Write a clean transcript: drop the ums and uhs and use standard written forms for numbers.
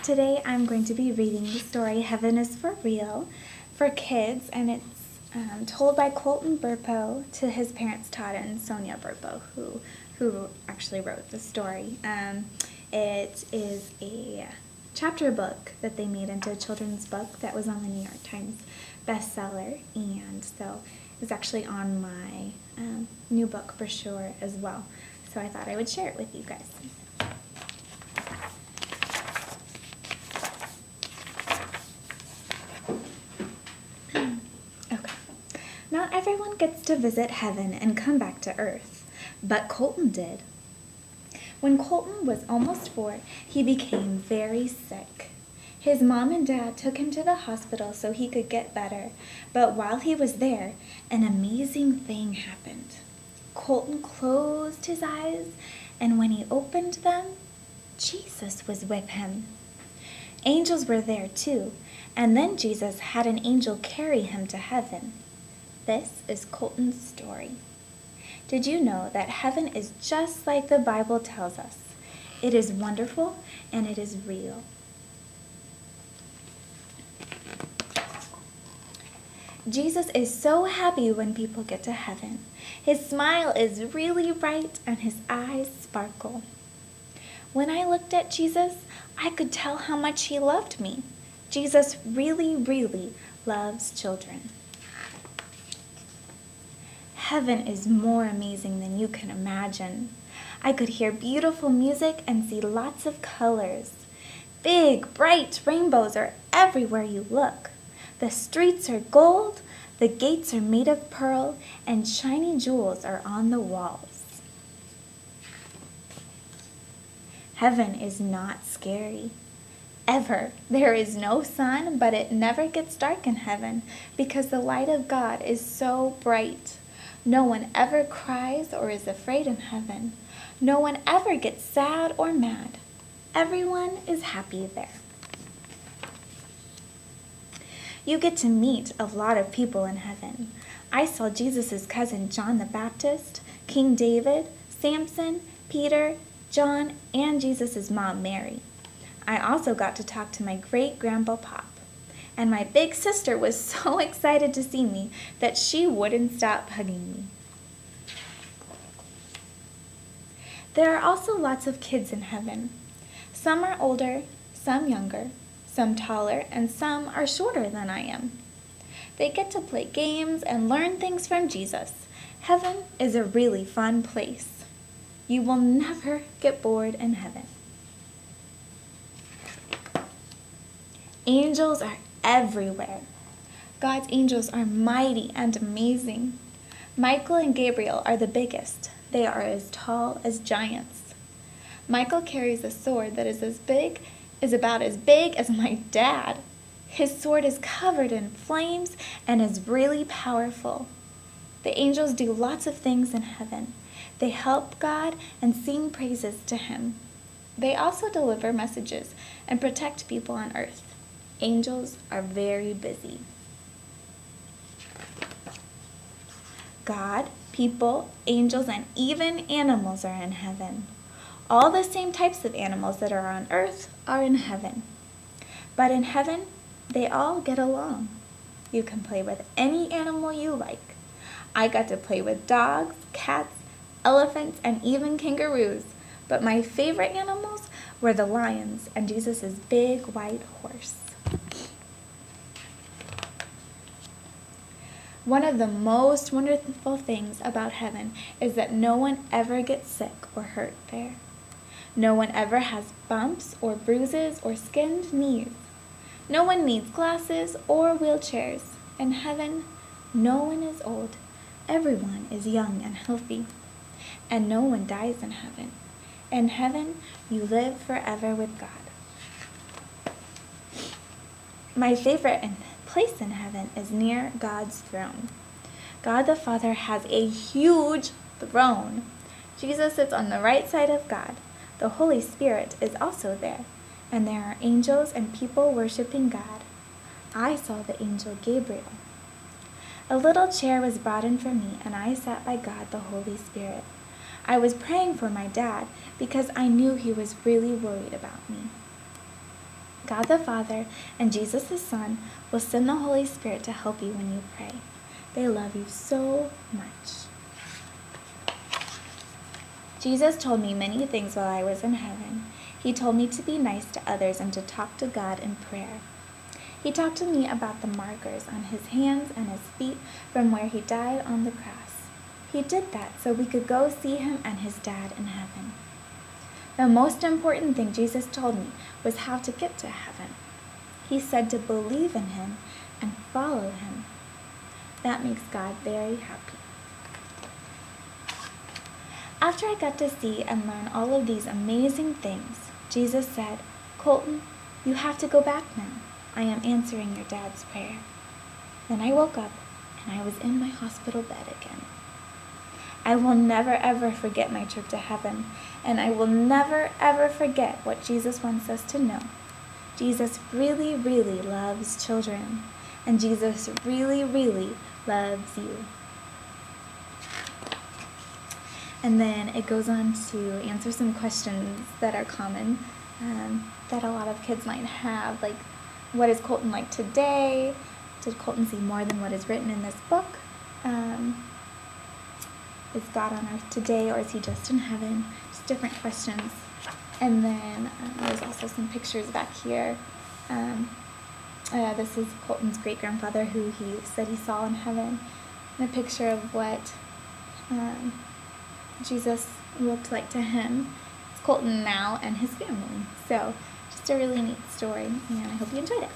Today I'm going to be reading the story Heaven is for Real for kids, and it's told by Colton Burpo to his parents Todd and Sonia Burpo, who actually wrote the story. It is a chapter book that they made into a children's book that was on the New York Times bestseller, and so it's actually on my new book brochure as well. So I thought I would share it with you guys. Not everyone gets to visit heaven and come back to earth, but Colton did. When Colton was almost 4, he became very sick. His mom and dad took him to the hospital so he could get better, but while he was there, an amazing thing happened. Colton closed his eyes, and when he opened them, Jesus was with him. Angels were there too, and then Jesus had an angel carry him to heaven. This is Colton's story. Did you know that heaven is just like the Bible tells us? It is wonderful and it is real. Jesus is so happy when people get to heaven. His smile is really bright and his eyes sparkle. When I looked at Jesus, I could tell how much he loved me. Jesus really, really loves children. Heaven is more amazing than you can imagine. I could hear beautiful music and see lots of colors. Big, bright rainbows are everywhere you look. The streets are gold, the gates are made of pearl, and shiny jewels are on the walls. Heaven is not scary. Ever. There is no sun, but it never gets dark in heaven because the light of God is so bright. No one ever cries or is afraid in heaven. No one ever gets sad or mad. Everyone is happy there. You get to meet a lot of people in heaven. I saw Jesus' cousin John the Baptist, King David, Samson, Peter, John, and Jesus' mom Mary. I also got to talk to my great-grandpa Pop. And my big sister was so excited to see me that she wouldn't stop hugging me. There are also lots of kids in heaven. Some are older, some younger, some taller, and some are shorter than I am. They get to play games and learn things from Jesus. Heaven is a really fun place. You will never get bored in heaven. Angels are everywhere. God's angels are mighty and amazing. Michael and Gabriel are the biggest. They are as tall as giants. Michael carries a sword that is about as big as my dad. His sword is covered in flames and is really powerful. The angels do lots of things in heaven. They help God and sing praises to him. They also deliver messages and protect people on earth. Angels are very busy. God, people, angels, and even animals are in heaven. All the same types of animals that are on earth are in heaven. But in heaven, they all get along. You can play with any animal you like. I got to play with dogs, cats, elephants, and even kangaroos. But my favorite animals were the lions and Jesus' big white horse. One of the most wonderful things about heaven is that no one ever gets sick or hurt there. No one ever has bumps or bruises or skinned knees. No one needs glasses or wheelchairs. In heaven, no one is old. Everyone is young and healthy. And no one dies in heaven. In heaven, you live forever with God. My favorite place in heaven is near God's throne. God the Father has a huge throne. Jesus sits on the right side of God. The Holy Spirit is also there, and there are angels and people worshiping God. I saw the angel Gabriel. A little chair was brought in for me, and I sat by God the Holy Spirit. I was praying for my dad because I knew he was really worried about me. God the Father and Jesus the Son will send the Holy Spirit to help you when you pray. They love you so much. Jesus told me many things while I was in heaven. He told me to be nice to others and to talk to God in prayer. He talked to me about the markers on his hands and his feet from where he died on the cross. He did that so we could go see him and his dad in heaven. The most important thing Jesus told me was how to get to heaven. He said to believe in him and follow him. That makes God very happy. After I got to see and learn all of these amazing things, Jesus said, "Colton, you have to go back now. I am answering your dad's prayer." Then I woke up and I was in my hospital bed again. I will never ever forget my trip to heaven, and I will never ever forget what Jesus wants us to know. Jesus really, really loves children, and Jesus really, really loves you. And then it goes on to answer some questions that are common that a lot of kids might have, like, what is Colton like today? Did Colton see more than what is written in this book? Is God on earth today, or is he just in heaven? Just different questions. And then there's also some pictures back here. This is Colton's great-grandfather who he said he saw in heaven. And a picture of what Jesus looked like to him. It's Colton now and his family. So just a really neat story, and I hope you enjoyed it.